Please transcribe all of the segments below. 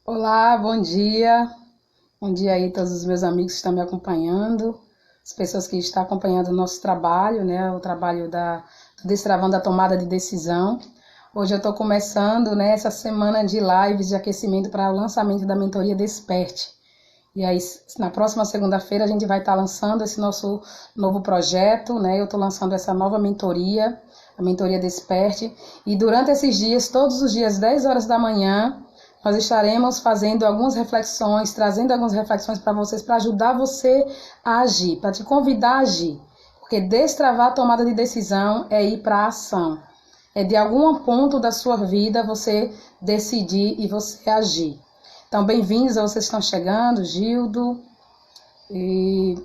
Olá, bom dia. Bom dia aí a todos os meus amigos que estão me acompanhando, as pessoas que estão acompanhando o nosso trabalho, né? O trabalho do Destravando a Tomada de Decisão. Hoje eu estou começando, né, essa semana de lives de aquecimento para o lançamento da mentoria Desperte. E aí, na próxima segunda-feira, a gente vai estar lançando esse nosso novo projeto, né? Eu estou lançando essa nova mentoria, a mentoria Desperte. E durante esses dias, todos os dias, 10 horas da manhã, nós estaremos fazendo algumas reflexões, trazendo algumas reflexões para vocês, para ajudar você a agir, para te convidar a agir. Porque destravar a tomada de decisão é ir para a ação. É de algum ponto da sua vida você decidir e você agir. Então, bem-vindos a vocês que estão chegando, Gildo. E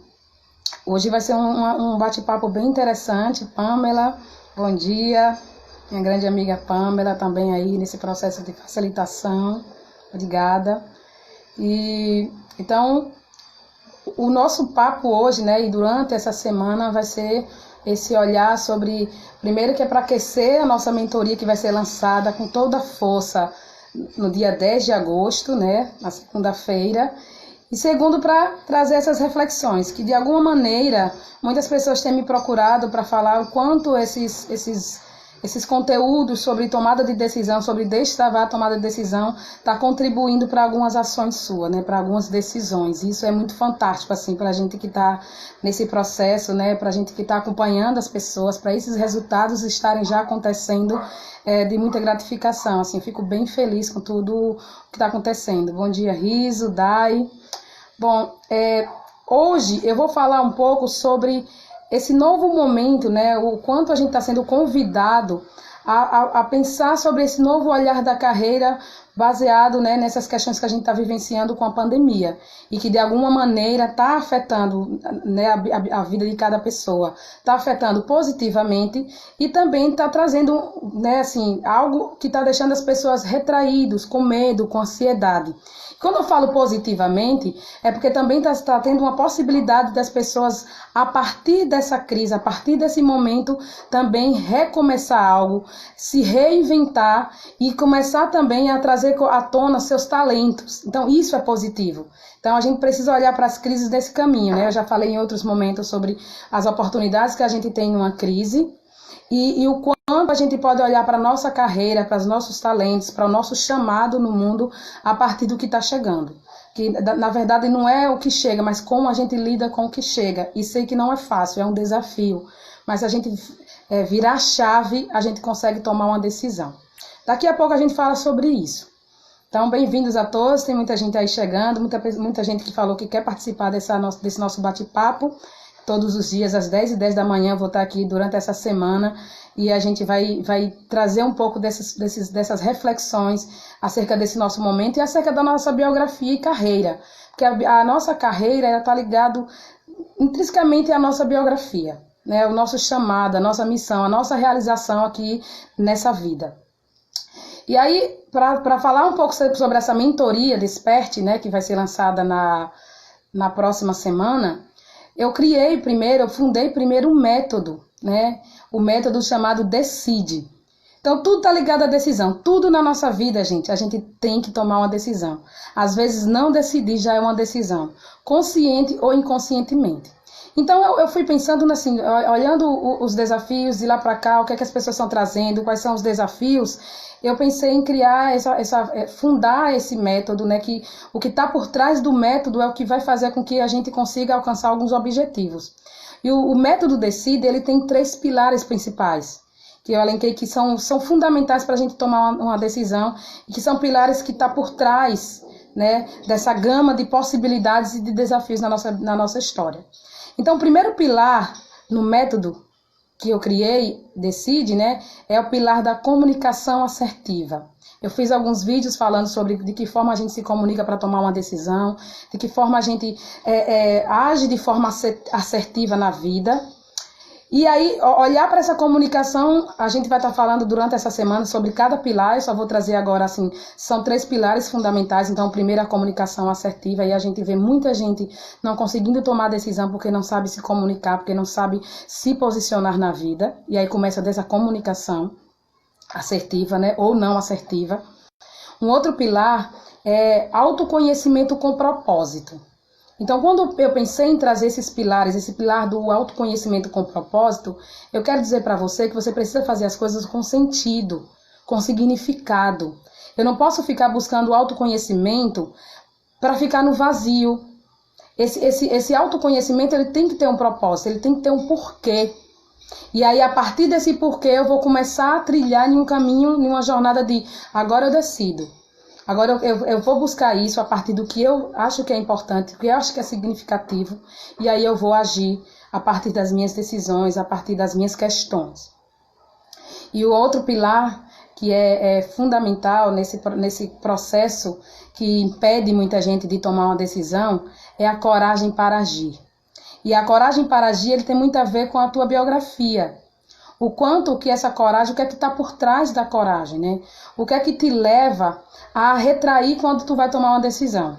hoje vai ser um bate-papo bem interessante. Pamela, bom dia. Minha grande amiga Pamela também aí nesse processo de facilitação. Obrigada. E então, o nosso papo hoje, né, e durante essa semana vai ser esse olhar sobre, primeiro que é para aquecer a nossa mentoria que vai ser lançada com toda a força no dia 10 de agosto, né, na segunda-feira. E segundo, para trazer essas reflexões, que de alguma maneira muitas pessoas têm me procurado para falar o quanto esses conteúdos sobre tomada de decisão, sobre destravar a tomada de decisão, está contribuindo para algumas ações suas, né, para algumas decisões. Isso é muito fantástico, assim, para a gente que está nesse processo, né, para a gente que está acompanhando as pessoas, para esses resultados estarem já acontecendo, de muita gratificação. Assim, fico bem feliz com tudo que está acontecendo. Bom dia, Riso, Dai. Bom, hoje eu vou falar um pouco sobre esse novo momento, né, o quanto a gente está sendo convidado a pensar sobre esse novo olhar da carreira baseado, né, nessas questões que a gente está vivenciando com a pandemia e que de alguma maneira está afetando, né, a vida de cada pessoa, está afetando positivamente e também está trazendo, né, assim, algo que está deixando as pessoas retraídos, com medo, com ansiedade. Quando eu falo positivamente, é porque também está tendo uma possibilidade das pessoas, a partir dessa crise, a partir desse momento, também recomeçar algo, se reinventar e começar também a trazer à tona seus talentos. Então, isso é positivo. Então, a gente precisa olhar para as crises desse caminho, né? Eu já falei em outros momentos sobre as oportunidades que a gente tem numa crise e o quanto a gente pode olhar para a nossa carreira, para os nossos talentos, para o nosso chamado no mundo a partir do que está chegando. Que, na verdade, não é o que chega, mas como a gente lida com o que chega. E sei que não é fácil, é um desafio. Mas se a gente virar a chave, a gente consegue tomar uma decisão. Daqui a pouco a gente fala sobre isso. Então, bem-vindos a todos. Tem muita gente aí chegando, muita gente que falou que quer participar desse nosso bate-papo. Todos os dias, às 10h10 da manhã, eu vou estar aqui durante essa semana e a gente vai trazer um pouco dessas reflexões acerca desse nosso momento e acerca da nossa biografia e carreira. Porque a nossa carreira está ligada intrinsecamente à nossa biografia, né? O nosso chamado, a nossa missão, a nossa realização aqui nessa vida. E aí, para falar um pouco sobre essa mentoria Desperte, né, que vai ser lançada na próxima semana, eu fundei primeiro um método, né? O método chamado Decide. Então, tudo está ligado à decisão. Tudo na nossa vida, gente, a gente tem que tomar uma decisão. Às vezes, não decidir já é uma decisão, consciente ou inconscientemente. Então, eu fui pensando assim, olhando os desafios de lá para cá, o que é que as pessoas estão trazendo, quais são os desafios. Eu pensei em criar, fundar esse método, né? Que o que está por trás do método é o que vai fazer com que a gente consiga alcançar alguns objetivos. E o método Decide, ele tem 3 pilares principais, que eu elenquei que são fundamentais para a gente tomar uma decisão, e que são pilares que estão por trás, né, dessa gama de possibilidades e de desafios na nossa história. Então, o primeiro pilar no método que eu criei, Decide, né, é o pilar da comunicação assertiva. Eu fiz alguns vídeos falando sobre de que forma a gente se comunica para tomar uma decisão, de que forma a gente age de forma assertiva na vida. E aí, olhar para essa comunicação, a gente vai estar falando durante essa semana sobre cada pilar. Eu só vou trazer agora, assim, são 3 pilares fundamentais. Então, primeiro, a comunicação assertiva. E a gente vê muita gente não conseguindo tomar decisão porque não sabe se comunicar, porque não sabe se posicionar na vida. E aí começa dessa comunicação assertiva, né, ou não assertiva. Um outro pilar é autoconhecimento com propósito. Então, quando eu pensei em trazer esses pilares, esse pilar do autoconhecimento com propósito, eu quero dizer para você que você precisa fazer as coisas com sentido, com significado. Eu não posso ficar buscando autoconhecimento para ficar no vazio. Esse autoconhecimento ele tem que ter um propósito, ele tem que ter um porquê. E aí, a partir desse porquê, eu vou começar a trilhar em um caminho, em uma jornada de agora eu decido. Agora eu vou buscar isso a partir do que eu acho que é importante, do que eu acho que é significativo, e aí eu vou agir a partir das minhas decisões, a partir das minhas questões. E o outro pilar que é fundamental nesse processo que impede muita gente de tomar uma decisão é a coragem para agir. E a coragem para agir ele tem muito a ver com a tua biografia. O quanto que essa coragem, o que é que está por trás da coragem, né? O que é que te leva a retrair quando tu vai tomar uma decisão.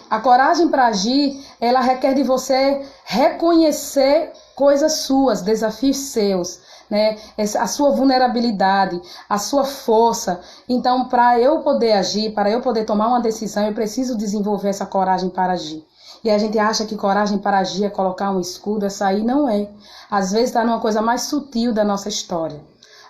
A coragem para agir, ela requer de você reconhecer coisas suas, desafios seus, né? A sua vulnerabilidade, a sua força. Então, para eu poder agir, para eu poder tomar uma decisão, eu preciso desenvolver essa coragem para agir. E a gente acha que coragem para agir é colocar um escudo, essa aí não é. Às vezes está numa coisa mais sutil da nossa história.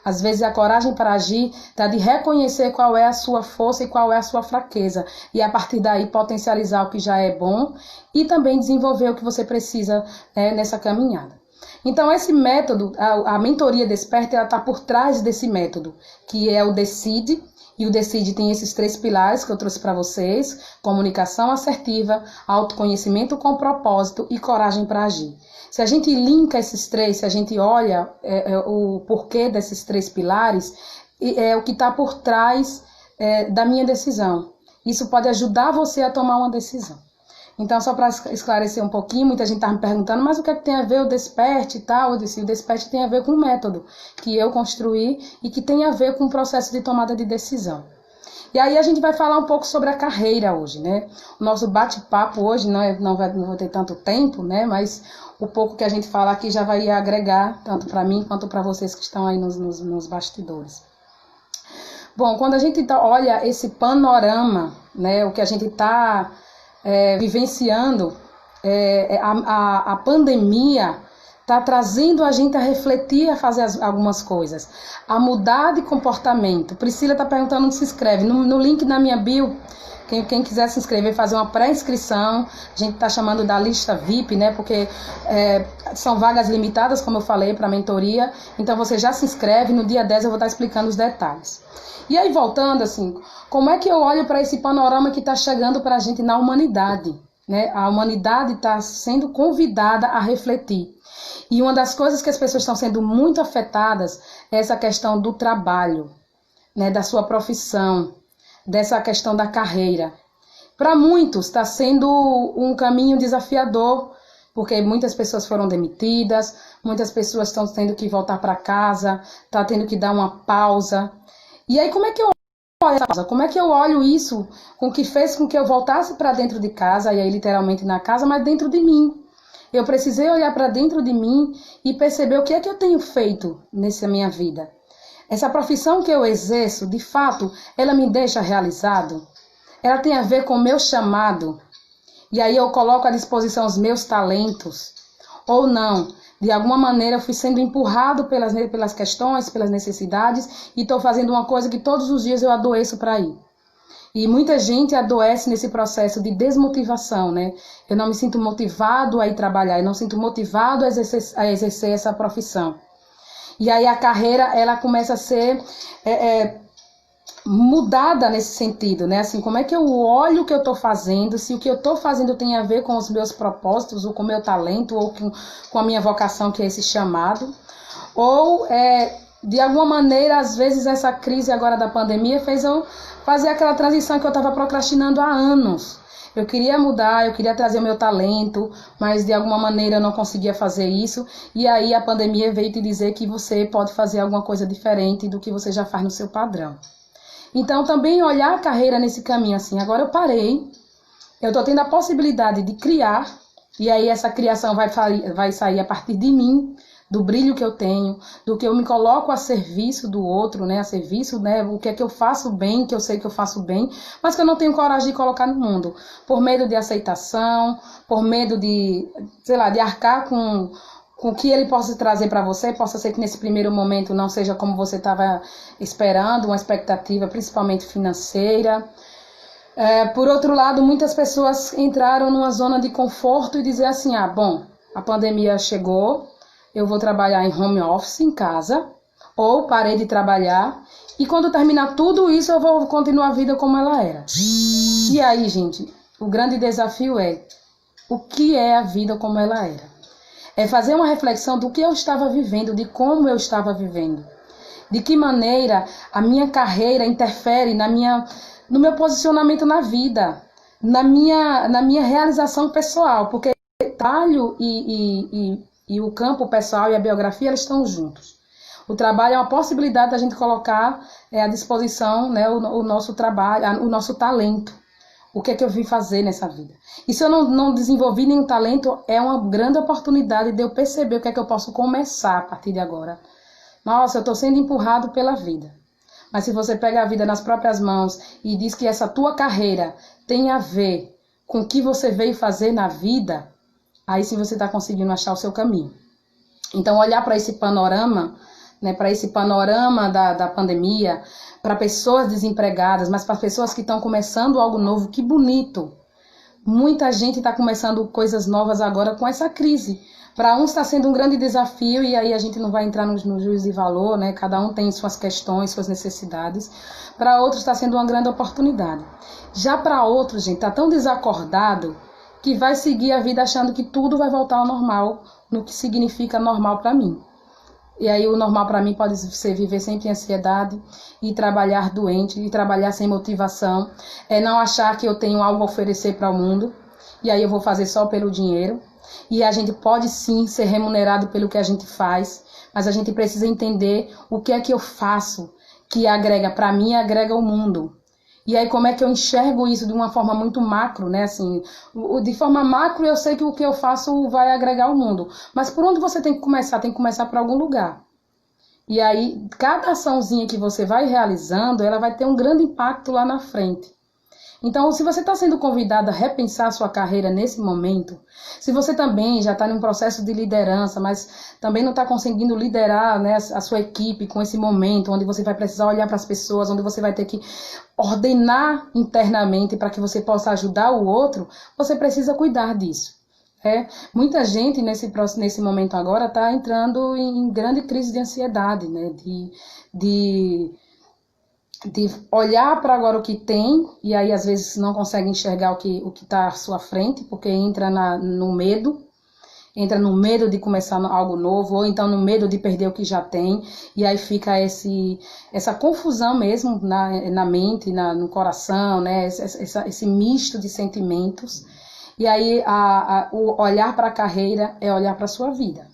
Às vezes a coragem para agir está de reconhecer qual é a sua força e qual é a sua fraqueza. E a partir daí potencializar o que já é bom e também desenvolver o que você precisa nessa caminhada. Então esse método, a mentoria Desperte, ela está por trás desse método, que é o Decide. E o Decide tem esses 3 pilares que eu trouxe para vocês: comunicação assertiva, autoconhecimento com propósito e coragem para agir. Se a gente linka esses 3, se a gente olha o porquê desses 3 pilares, é o que está por trás da minha decisão. Isso pode ajudar você a tomar uma decisão. Então, só para esclarecer um pouquinho, muita gente está me perguntando, mas o que é que tem a ver o Desperte e tal? Eu disse, o Desperte tem a ver com o método que eu construí e que tem a ver com o processo de tomada de decisão. E aí a gente vai falar um pouco sobre a carreira hoje, né? O nosso bate-papo hoje não vou ter tanto tempo, né? Mas o pouco que a gente fala aqui já vai agregar, tanto para mim quanto para vocês que estão aí nos bastidores. Bom, quando a gente olha esse panorama, né? O que a gente está vivenciando, a pandemia está trazendo a gente a refletir, a fazer algumas coisas, a mudar de comportamento. Priscila está perguntando onde se inscreve. No link na minha bio, quem quiser se inscrever, fazer uma pré-inscrição, a gente está chamando da lista VIP, né? Porque são vagas limitadas, como eu falei, para mentoria. Então você já se inscreve, no dia 10 eu vou estar explicando os detalhes. E aí, voltando assim, como é que eu olho para esse panorama que está chegando para a gente na humanidade, né? A humanidade está sendo convidada a refletir. E uma das coisas que as pessoas estão sendo muito afetadas é essa questão do trabalho, né? Da sua profissão, dessa questão da carreira. Para muitos está sendo um caminho desafiador, porque muitas pessoas foram demitidas, muitas pessoas estão tendo que voltar para casa, estão tendo que dar uma pausa. E aí, como é que eu olho essa pausa? Como é que eu olho isso com que fez com que eu voltasse para dentro de casa, e aí literalmente na casa, mas dentro de mim? Eu precisei olhar para dentro de mim e perceber o que é que eu tenho feito nessa minha vida. Essa profissão que eu exerço, de fato, ela me deixa realizado? Ela tem a ver com o meu chamado? E aí eu coloco à disposição os meus talentos? Ou não? De alguma maneira eu fui sendo empurrado pelas questões, pelas necessidades, e estou fazendo uma coisa que todos os dias eu adoeço para ir. E muita gente adoece nesse processo de desmotivação, né? Eu não me sinto motivado a ir trabalhar, eu não me sinto motivado a exercer essa profissão. E aí a carreira, ela começa a ser mudada nesse sentido, né? Assim, como é que eu olho o que eu estou fazendo, se o que eu estou fazendo tem a ver com os meus propósitos, ou com o meu talento, ou com a minha vocação, que é esse chamado. Ou, de alguma maneira, às vezes essa crise agora da pandemia fez eu fazer aquela transição que eu estava procrastinando há anos. Eu queria mudar, eu queria trazer o meu talento, mas de alguma maneira eu não conseguia fazer isso. E aí a pandemia veio te dizer que você pode fazer alguma coisa diferente do que você já faz no seu padrão. Então também olhar a carreira nesse caminho assim, agora eu parei, eu estou tendo a possibilidade de criar, e aí essa criação vai sair a partir de mim, do brilho que eu tenho, do que eu me coloco a serviço do outro, né? A serviço, né? O que é que eu faço bem, que eu sei que eu faço bem, mas que eu não tenho coragem de colocar no mundo, por medo de aceitação, por medo de, sei lá, de arcar com o que ele possa trazer para você. Possa ser que nesse primeiro momento não seja como você estava esperando, uma expectativa principalmente financeira. Por outro lado, muitas pessoas entraram numa zona de conforto e dizer assim, bom, a pandemia chegou, eu vou trabalhar em home office, em casa, ou parei de trabalhar, e quando terminar tudo isso eu vou continuar a vida como ela era. E aí, gente, o grande desafio é, o que é a vida como ela era? É fazer uma reflexão do que eu estava vivendo, de como eu estava vivendo. De que maneira a minha carreira interfere no meu posicionamento na vida, na minha realização pessoal. Porque o trabalho e o campo pessoal e a biografia, eles estão juntos. O trabalho é uma possibilidade da gente colocar à disposição, né, o nosso trabalho, o nosso talento. O que é que eu vim fazer nessa vida? E se eu não desenvolvi nenhum talento, é uma grande oportunidade de eu perceber o que é que eu posso começar a partir de agora. Nossa, eu estou sendo empurrado pela vida. Mas se você pega a vida nas próprias mãos e diz que essa tua carreira tem a ver com o que você veio fazer na vida, aí sim você está conseguindo achar o seu caminho. Então, olhar para esse panorama, né, para esse panorama da pandemia, para pessoas desempregadas, mas para pessoas que estão começando algo novo, que bonito. Muita gente está começando coisas novas agora com essa crise. Para uns está sendo um grande desafio, e aí a gente não vai entrar no juízo de valor, né? Cada um tem suas questões, suas necessidades. Para outros está sendo uma grande oportunidade. Já para outros, gente, está tão desacordado que vai seguir a vida achando que tudo vai voltar ao normal, no que significa normal para mim. E aí o normal para mim pode ser viver sempre em ansiedade e trabalhar doente, e trabalhar sem motivação. É não achar que eu tenho algo a oferecer para o mundo, e aí eu vou fazer só pelo dinheiro. E a gente pode sim ser remunerado pelo que a gente faz, mas a gente precisa entender o que é que eu faço que agrega para mim e agrega ao mundo. E aí como é que eu enxergo isso de uma forma muito macro, né? Assim, de forma macro eu sei que o que eu faço vai agregar ao mundo. Mas por onde você tem que começar? Tem que começar por algum lugar. E aí cada açãozinha que você vai realizando, ela vai ter um grande impacto lá na frente. Então, se você está sendo convidado a repensar a sua carreira nesse momento, se você também já está em um processo de liderança, mas também não está conseguindo liderar, né, a sua equipe com esse momento, onde você vai precisar olhar para as pessoas, onde você vai ter que ordenar internamente para que você possa ajudar o outro, você precisa cuidar disso. Muita gente nesse momento agora está entrando em grande crise de ansiedade, né, de olhar para agora o que tem, e aí às vezes não consegue enxergar o que está à sua frente, porque entra no medo de começar algo novo, ou então no medo de perder o que já tem, e aí fica essa confusão mesmo na mente, no coração, né? Esse misto de sentimentos. E aí o olhar para a carreira é olhar para a sua vida.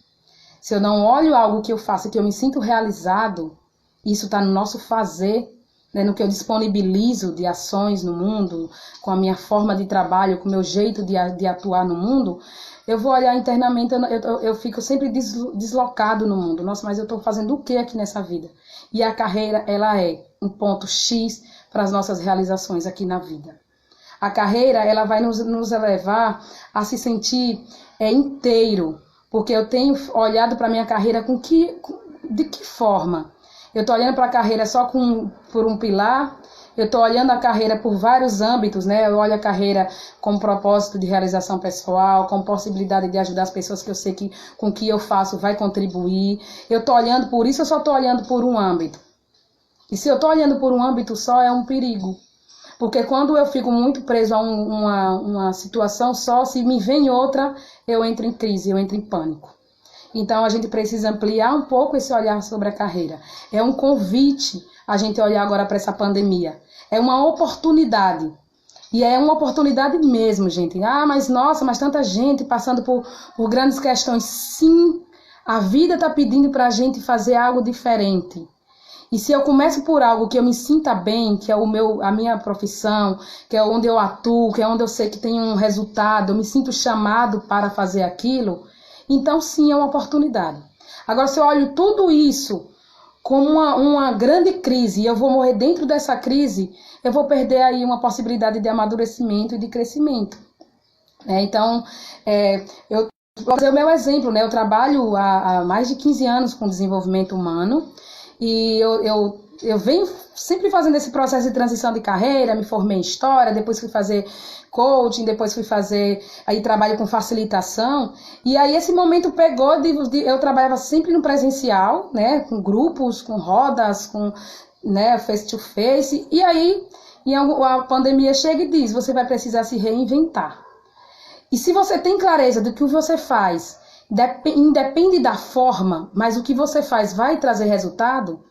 Se eu não olho algo que eu faço, que eu me sinto realizado, isso está no nosso fazer, né, no que eu disponibilizo de ações no mundo, com a minha forma de trabalho, com o meu jeito de atuar no mundo, eu vou olhar internamente, eu fico sempre deslocado no mundo. Nossa, mas eu estou fazendo o que aqui nessa vida? E a carreira, ela é um ponto X para as nossas realizações aqui na vida. A carreira, ela vai nos levar a se sentir inteiro, porque eu tenho olhado para a minha carreira de que forma? Eu estou olhando para a carreira só por um pilar, eu estou olhando a carreira por vários âmbitos, né? Eu olho a carreira com propósito de realização pessoal, com possibilidade de ajudar as pessoas que eu sei que com o que eu faço vai contribuir. Eu estou olhando por isso, eu só estou olhando por um âmbito. E se eu estou olhando por um âmbito só, é um perigo. Porque quando eu fico muito preso a uma situação só, se me vem outra, eu entro em crise, eu entro em pânico. Então, a gente precisa ampliar um pouco esse olhar sobre a carreira. É um convite a gente olhar agora para essa pandemia. É uma oportunidade. E é uma oportunidade mesmo, gente. Mas nossa, mas tanta gente passando por grandes questões. Sim, a vida está pedindo para a gente fazer algo diferente. E se eu começo por algo que eu me sinta bem, que é a minha profissão, que é onde eu atuo, que é onde eu sei que tem um resultado, eu me sinto chamado para fazer aquilo, então sim é uma oportunidade. Agora, se eu olho tudo isso como uma grande crise e eu vou morrer dentro dessa crise, eu vou perder aí uma possibilidade de amadurecimento e de crescimento. Então, eu vou fazer o meu exemplo, né? Eu trabalho há mais de 15 anos com desenvolvimento humano e eu venho sempre fazendo esse processo de transição de carreira, me formei em História, depois fui fazer coaching, depois fui fazer aí trabalho com facilitação, e aí esse momento pegou eu trabalhava sempre no presencial, né, com grupos, com rodas, com, né, face to face, e aí a pandemia chega e diz, você vai precisar se reinventar. E se você tem clareza do que você faz, independe da forma, mas o que você faz vai trazer resultado,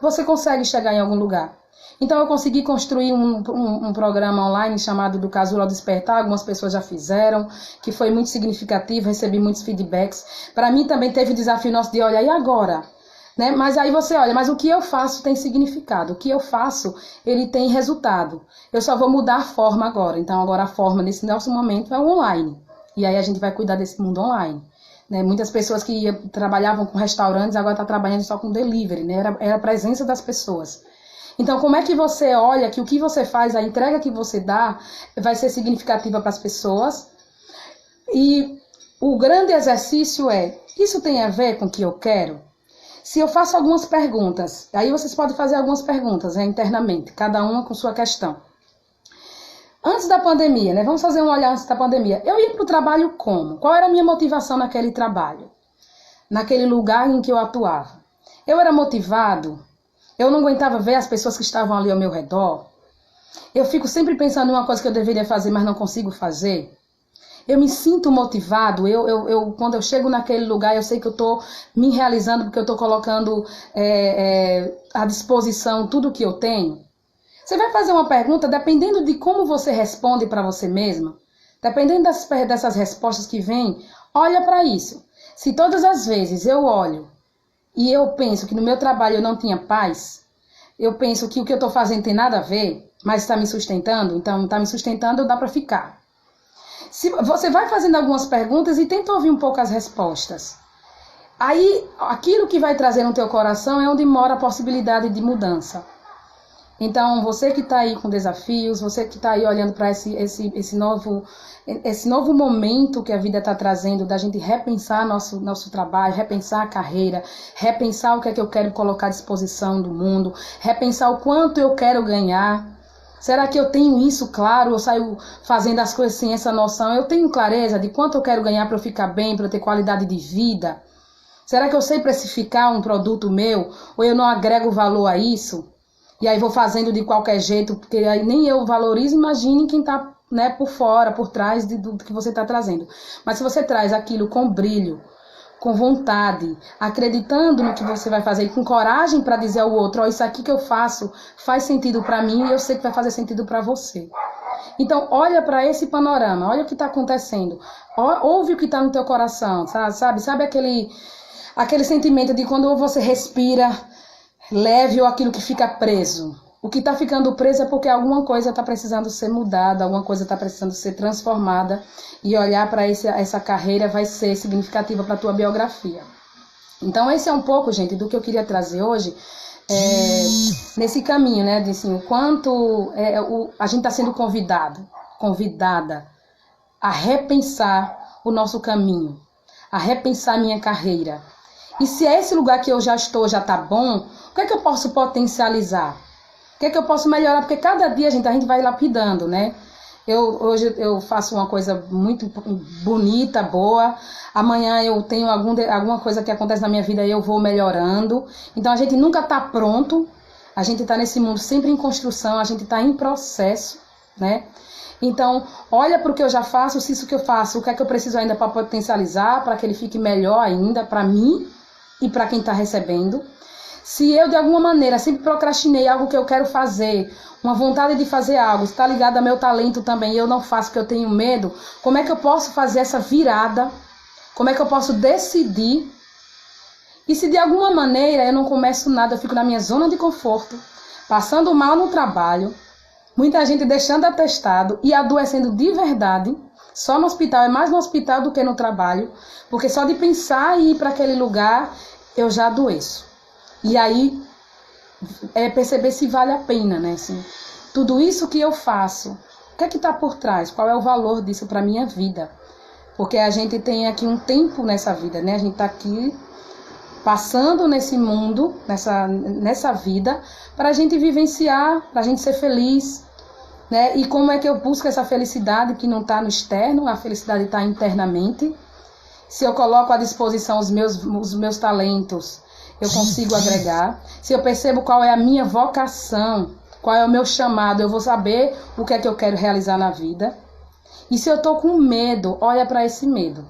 você consegue chegar em algum lugar. Então eu consegui construir um programa online chamado do Casulo ao Despertar, algumas pessoas já fizeram, que foi muito significativo, recebi muitos feedbacks. Para mim também teve o desafio nosso de, olha, e agora? Né? Mas aí você olha, mas o que eu faço tem significado, o que eu faço, ele tem resultado. Eu só vou mudar a forma agora, então agora a forma nesse nosso momento é o online. E aí a gente vai cuidar desse mundo online. Né? Muitas pessoas que trabalhavam com restaurantes agora estão trabalhando só com delivery, né? Era a presença das pessoas. Então, como é que você olha que o que você faz, a entrega que você dá, vai ser significativa para as pessoas? E o grande exercício é, isso tem a ver com o que eu quero? Se eu faço algumas perguntas, aí vocês podem fazer algumas perguntas, né, internamente, cada uma com sua questão. Antes da pandemia, né? Vamos fazer um olhar antes da pandemia. Eu ia para o trabalho como? Qual era a minha motivação naquele trabalho? Naquele lugar em que eu atuava? Eu era motivado? Eu não aguentava ver as pessoas que estavam ali ao meu redor? Eu fico sempre pensando em uma coisa que eu deveria fazer, mas não consigo fazer? Eu me sinto motivado? Quando eu chego naquele lugar, eu sei que eu estou me realizando porque eu estou colocando à disposição tudo que eu tenho? Você vai fazer uma pergunta, dependendo de como você responde para você mesma, dependendo dessas respostas que vêm, olha para isso. Se todas as vezes eu olho e eu penso que no meu trabalho eu não tinha paz, eu penso que o que eu estou fazendo tem nada a ver, mas está me sustentando, então está me sustentando, dá para ficar. Se você vai fazendo algumas perguntas e tenta ouvir um pouco as respostas. Aí, aquilo que vai trazer no teu coração é onde mora a possibilidade de mudança. Então, você que está aí com desafios, você que está aí olhando para esse novo momento que a vida está trazendo, da gente repensar nosso trabalho, repensar a carreira, repensar o que é que eu quero colocar à disposição do mundo, repensar o quanto eu quero ganhar. Será que eu tenho isso claro? Eu saio fazendo as coisas sem essa noção? Eu tenho clareza de quanto eu quero ganhar para eu ficar bem, para eu ter qualidade de vida? Será que eu sei precificar um produto meu? Ou eu não agrego valor a isso? E aí vou fazendo de qualquer jeito, porque aí nem eu valorizo, imagine quem está, né, por fora, por trás do que você está trazendo. Mas se você traz aquilo com brilho, com vontade, acreditando no que você vai fazer, e com coragem para dizer ao outro, ó, isso aqui que eu faço faz sentido para mim e eu sei que vai fazer sentido para você. Então, olha para esse panorama, olha o que está acontecendo, ouve o que está no teu coração, sabe aquele sentimento de quando você respira leve ou aquilo que fica preso. O que está ficando preso é porque alguma coisa está precisando ser mudada, alguma coisa está precisando ser transformada, e olhar para essa carreira vai ser significativa para a tua biografia. Então esse é um pouco, gente, do que eu queria trazer hoje, nesse caminho, né, de assim, o quanto a gente está sendo convidada a repensar o nosso caminho, a repensar a minha carreira. E se esse lugar que eu já estou já está bom, o que é que eu posso potencializar? O que é que eu posso melhorar? Porque cada dia a gente vai lapidando, né? Hoje eu faço uma coisa muito bonita, boa. Amanhã eu tenho alguma coisa que acontece na minha vida e eu vou melhorando. Então a gente nunca está pronto. A gente está nesse mundo sempre em construção, a gente está em processo, né? Então, olha para o que eu já faço, se isso que eu faço, o que é que eu preciso ainda para potencializar, para que ele fique melhor ainda para mim e para quem está recebendo. Se eu, de alguma maneira, sempre procrastinei algo que eu quero fazer, uma vontade de fazer algo, está ligado ao meu talento também, e eu não faço porque eu tenho medo, como é que eu posso fazer essa virada? Como é que eu posso decidir? E se de alguma maneira eu não começo nada, eu fico na minha zona de conforto, passando mal no trabalho, muita gente deixando atestado e adoecendo de verdade, só no hospital, é mais no hospital do que no trabalho, porque só de pensar em ir para aquele lugar, eu já adoeço. E aí é perceber se vale a pena, né? Assim, tudo isso que eu faço, o que é que está por trás? Qual é o valor disso para minha vida? Porque a gente tem aqui um tempo nessa vida, né? A gente está aqui passando nesse mundo, nessa vida, para a gente vivenciar, para a gente ser feliz, né? E como é que eu busco essa felicidade que não está no externo, a felicidade está internamente. Se eu coloco à disposição os meus talentos, eu consigo agregar. Se eu percebo qual é a minha vocação, qual é o meu chamado, eu vou saber o que é que eu quero realizar na vida. E se eu tô com medo, olha para esse medo.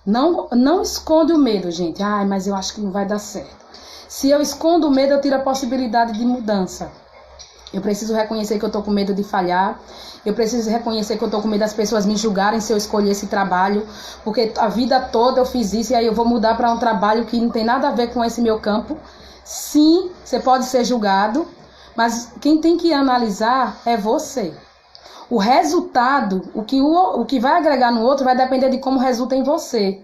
Não esconde o medo, gente. Ai, mas eu acho que não vai dar certo. Se eu escondo o medo, eu tiro a possibilidade de mudança. Eu preciso reconhecer que eu tô com medo de falhar. Eu preciso reconhecer que eu tô com medo das pessoas me julgarem se eu escolher esse trabalho. Porque a vida toda eu fiz isso e aí eu vou mudar para um trabalho que não tem nada a ver com esse meu campo. Sim, você pode ser julgado, mas quem tem que analisar é você. O resultado, o que vai agregar no outro vai depender de como resulta em você.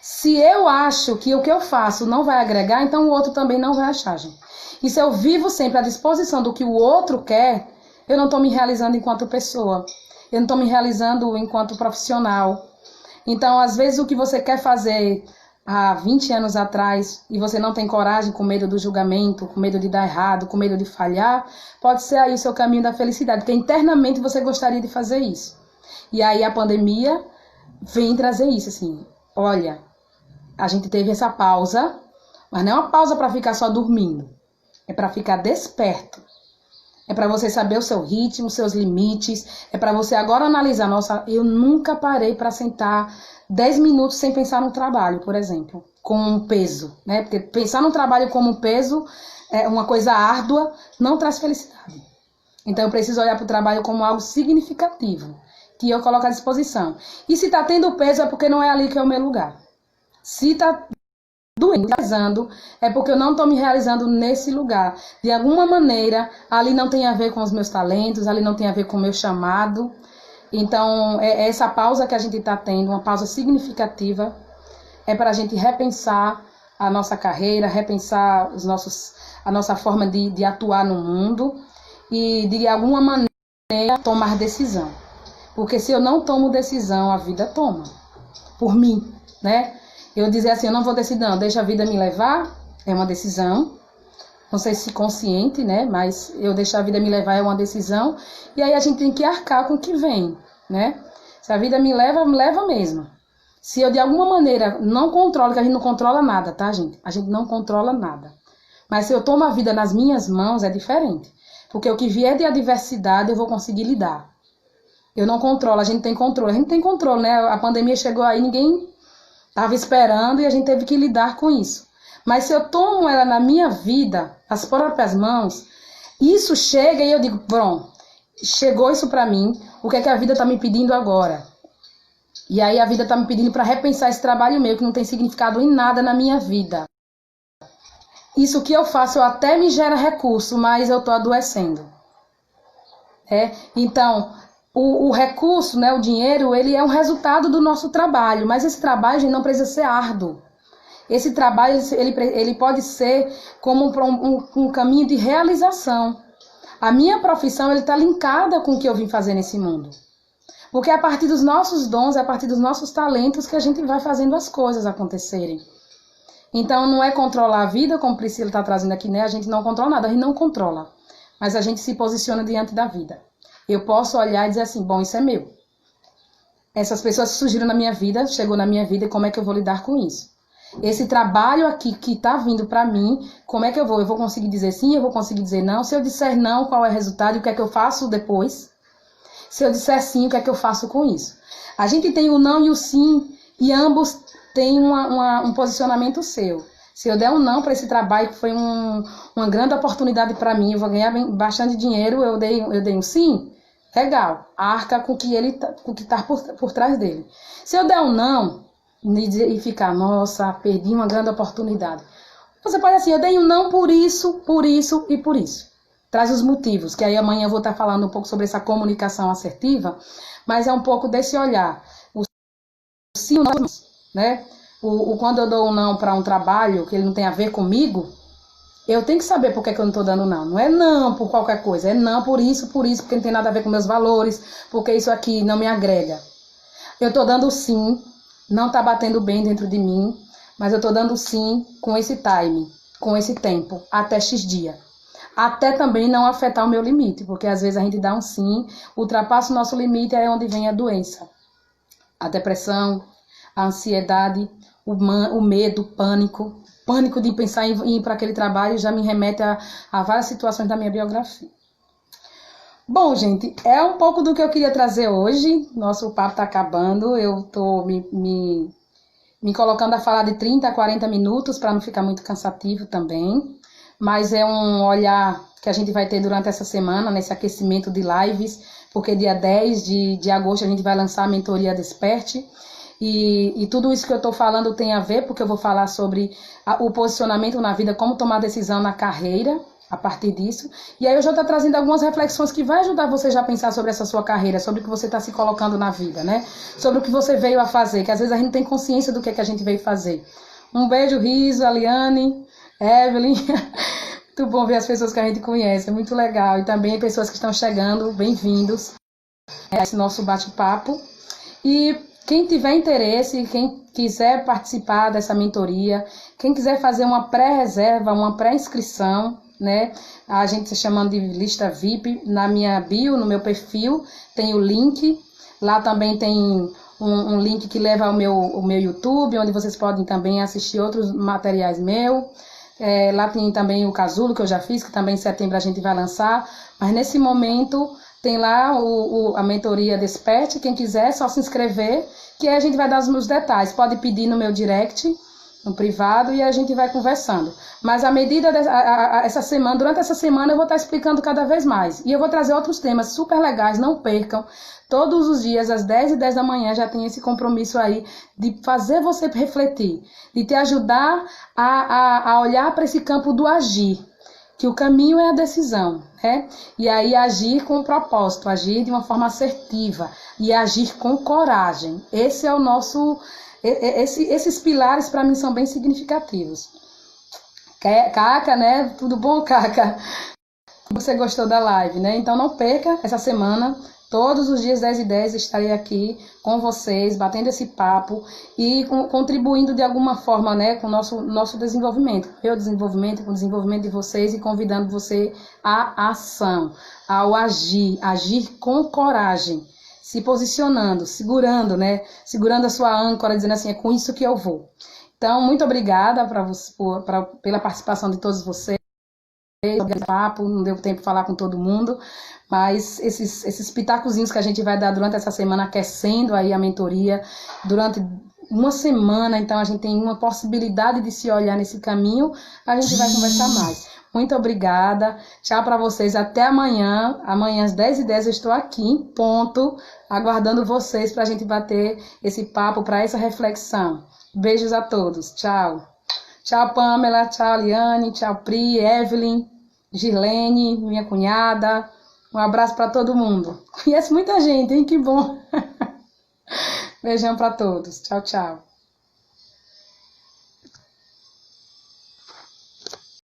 Se eu acho que o que eu faço não vai agregar, então o outro também não vai achar, gente. E se eu vivo sempre à disposição do que o outro quer, eu não estou me realizando enquanto pessoa. Eu não estou me realizando enquanto profissional. Então, às vezes, o que você quer fazer há 20 anos atrás e você não tem coragem, com medo do julgamento, com medo de dar errado, com medo de falhar, pode ser aí o seu caminho da felicidade, porque internamente você gostaria de fazer isso. E aí a pandemia vem trazer isso, assim, olha, a gente teve essa pausa, mas não é uma pausa para ficar só dormindo, é para ficar desperto. É para você saber o seu ritmo, seus limites. É para você agora analisar. Nossa, eu nunca parei para sentar 10 minutos sem pensar no trabalho, por exemplo. Com um peso, né? Porque pensar no trabalho como um peso é uma coisa árdua, não traz felicidade. Então eu preciso olhar para o trabalho como algo significativo, que eu coloco à disposição. E se está tendo peso é porque não é ali que é o meu lugar. Se está doendo, é porque eu não estou me realizando nesse lugar. De alguma maneira, ali não tem a ver com os meus talentos, ali não tem a ver com o meu chamado. Então, essa pausa que a gente está tendo, uma pausa significativa, é para a gente repensar a nossa carreira, repensar a nossa forma de atuar no mundo e, de alguma maneira, tomar decisão. Porque se eu não tomo decisão, a vida toma. Por mim, né? Eu dizer assim, eu não vou decidir, não, deixa a vida me levar, é uma decisão. Não sei se consciente, né? Mas eu deixar a vida me levar é uma decisão. E aí a gente tem que arcar com o que vem, né? Se a vida me leva mesmo. Se eu de alguma maneira não controlo, que a gente não controla nada, tá, gente? A gente não controla nada. Mas se eu tomo a vida nas minhas mãos, é diferente. Porque o que vier de adversidade, eu vou conseguir lidar. Eu não controlo, a gente tem controle. A gente tem controle, né? A pandemia chegou aí, ninguém estava esperando e a gente teve que lidar com isso. Mas se eu tomo ela na minha vida, as próprias mãos, isso chega e eu digo, pronto, chegou isso para mim, o que é que a vida está me pedindo agora? E aí a vida está me pedindo para repensar esse trabalho meu, que não tem significado em nada na minha vida. Isso que eu faço, eu até me gera recurso, mas eu estou adoecendo. Então, o recurso, né, o dinheiro, ele é um resultado do nosso trabalho, mas esse trabalho, gente, não precisa ser árduo. Esse trabalho, ele pode ser como um caminho de realização. A minha profissão, ele está linkada com o que eu vim fazer nesse mundo. Porque é a partir dos nossos dons, é a partir dos nossos talentos que a gente vai fazendo as coisas acontecerem. Então, não é controlar a vida, como Priscila está trazendo aqui, né? A gente não controla nada, a gente não controla. Mas a gente se posiciona diante da vida. Eu posso olhar e dizer assim, bom, isso é meu. Essas pessoas surgiram na minha vida, chegou na minha vida, e como é que eu vou lidar com isso? Esse trabalho aqui que está vindo para mim, como é que eu vou? Eu vou conseguir dizer sim, eu vou conseguir dizer não? Se eu disser não, qual é o resultado e o que é que eu faço depois? Se eu disser sim, o que é que eu faço com isso? A gente tem o não e o sim, e ambos têm um posicionamento seu. Se eu der um não para esse trabalho, que foi uma grande oportunidade para mim, eu vou ganhar bastante dinheiro, eu dei um sim, legal, arca com o que está por trás dele. Se eu der um não e ficar, nossa, perdi uma grande oportunidade. Você pode assim, eu dei um não por isso e por isso. Traz os motivos, que aí amanhã eu vou estar falando um pouco sobre essa comunicação assertiva, mas é um pouco desse olhar. O sim, né? quando eu dou um não para um trabalho que ele não tem a ver comigo, eu tenho que saber por que eu não estou dando não. Não é não por qualquer coisa, é não por isso, porque não tem nada a ver com meus valores, porque isso aqui não me agrega. Eu estou dando sim, não está batendo bem dentro de mim, mas eu estou dando sim com esse time, com esse tempo, até X dia. Até também não afetar o meu limite, porque às vezes a gente dá um sim, ultrapassa o nosso limite, aí é onde vem a doença. A depressão, a ansiedade, o medo, o pânico de pensar em ir para aquele trabalho já me remete a várias situações da minha biografia. Bom, gente, é um pouco do que eu queria trazer hoje. Nosso papo está acabando. Eu estou me colocando a falar de 30 a 40 minutos para não ficar muito cansativo também. Mas é um olhar que a gente vai ter durante essa semana, nesse aquecimento de lives, porque dia 10 de agosto a gente vai lançar a mentoria Desperte. E tudo isso que eu estou falando tem a ver, porque eu vou falar sobre o posicionamento na vida, como tomar decisão na carreira, a partir disso. E aí eu já estou trazendo algumas reflexões que vai ajudar você já a pensar sobre essa sua carreira, sobre o que você está se colocando na vida, né? Sobre o que você veio a fazer, que às vezes a gente não tem consciência do que é que a gente veio fazer. Um beijo, Riso, Aliane, Evelyn. Muito bom ver as pessoas que a gente conhece, é muito legal. E também pessoas que estão chegando, bem-vindos a esse nosso bate-papo. E quem tiver interesse, quem quiser participar dessa mentoria, quem quiser fazer uma pré-reserva, uma pré-inscrição, né? A gente se chamando de lista VIP, na minha bio, no meu perfil, tem o link. Lá também tem um link que leva ao meu YouTube, onde vocês podem também assistir outros materiais meus. Lá tem também o casulo que eu já fiz, que também em setembro a gente vai lançar. Mas nesse momento tem lá a mentoria Desperte. Quem quiser é só se inscrever, que aí a gente vai dar os meus detalhes. Pode pedir no meu direct, no privado, e a gente vai conversando. Mas essa semana, durante essa semana eu vou estar explicando cada vez mais. E eu vou trazer outros temas super legais, não percam. Todos os dias, às 10h10 da manhã, já tem esse compromisso aí de fazer você refletir, de te ajudar a olhar para esse campo do agir, que o caminho é a decisão, né? E aí agir com propósito, agir de uma forma assertiva e agir com coragem. Esse é o nosso... Esses pilares para mim são bem significativos. Caca, né? Tudo bom, Caca? Você gostou da live, né? Então não perca essa semana. Todos os dias 10h10 estarei aqui com vocês, batendo esse papo e contribuindo de alguma forma, né, com o nosso desenvolvimento, meu desenvolvimento, com o desenvolvimento de vocês e convidando você à ação, ao agir com coragem, se posicionando, segurando, né, segurando a sua âncora, dizendo assim, é com isso que eu vou. Então, muito obrigada pela participação de todos vocês. Papo, não deu tempo de falar com todo mundo, mas esses pitacozinhos que a gente vai dar durante essa semana, aquecendo aí a mentoria, durante uma semana, então a gente tem uma possibilidade de se olhar nesse caminho, a gente vai conversar mais. Muito obrigada, tchau para vocês, até amanhã, às 10h10 eu estou aqui, em ponto, aguardando vocês para a gente bater esse papo, para essa reflexão. Beijos a todos, tchau. Tchau, Pamela, tchau, Liane, tchau, Pri, Evelyn, Girlene, minha cunhada. Um abraço para todo mundo. Conheço muita gente, hein? Que bom. Beijão para todos. Tchau, tchau.